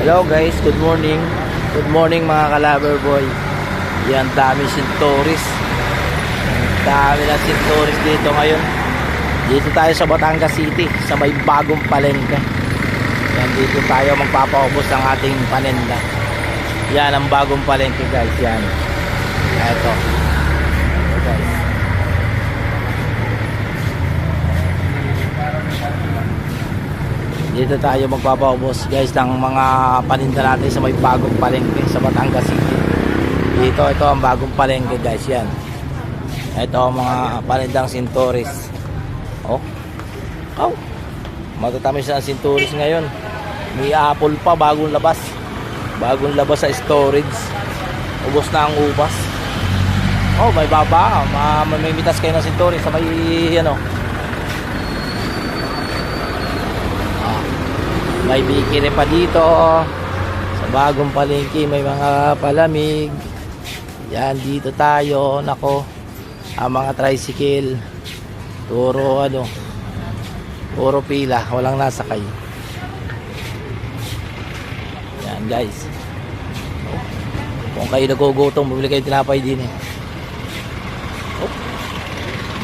Hello guys, good morning. Good morning mga ka-lover boy. Yan, dami sintoris. Dami na sintoris dito ngayon. Dito tayo sa Batangas City, sa may bagong palengke. Yan, dito tayo magpapaubos ng ating paninda. Yan ang bagong palengke guys. Yan. Ito. Ito guys. Dito tayo magpapaubos guys ng mga paninda natin sa may bagong palengke sa Batangas City. Ito ang bagong palengke guys. Yan. Ito ang mga panindang sintoris. Oh. Matatamis na ang sintoris ngayon. May apple pa, bagong labas. Bagong labas sa storage. Ubos na ang ubas. Oh, may baba. May mitas kayo ng sintoris sa may ano. May bikini pa dito sa bagong palengke, may mga palamig. Yan, dito tayo. Nako, ang mga tricycle puro pila, walang nasakay. Yan guys, kung kayo nagugutom, bumili kayo tinapay din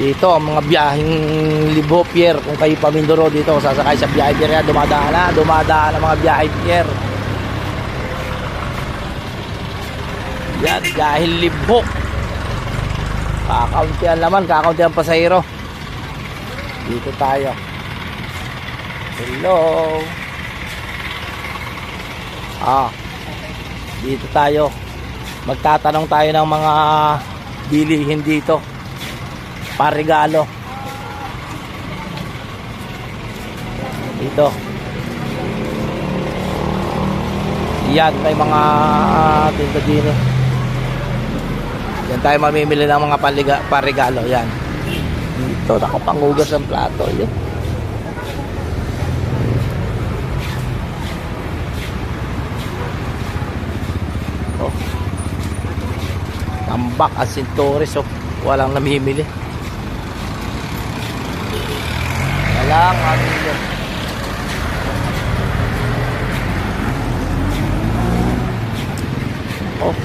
dito ang mga biyaheng Libo Pier. Kung kayo pa Mindoro dito, sasakay sa biyahe pier yan, dumadaan ang mga biyahe pier. Yan, biyahe Libo. Kakauntihan naman, kakauntihan pasahero. Dito tayo. Hello. Dito tayo. Magtatanong tayo ng mga bilihin dito. Parigalo. Dito. Yan, may mga tinda din. Yan tayo mamimili ng mga parigalo. Yan. Dito, nakapangugas ng plato. Yan. Oh. Tambak at sintoris. Oh. Walang namimili. Walang namimili. Oh.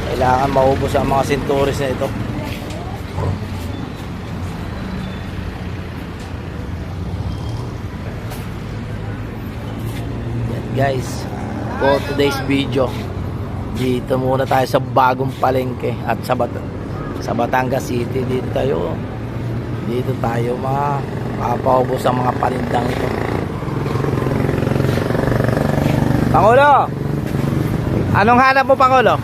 Kailangan maubos ang mga sintoris na ito. Yan guys, for today's video, dito muna tayo sa bagong palengke at sa Batangas City. Dito tayo makapaubos ang mga panindang ito. Pangulo, anong hanap mo, Pangulo?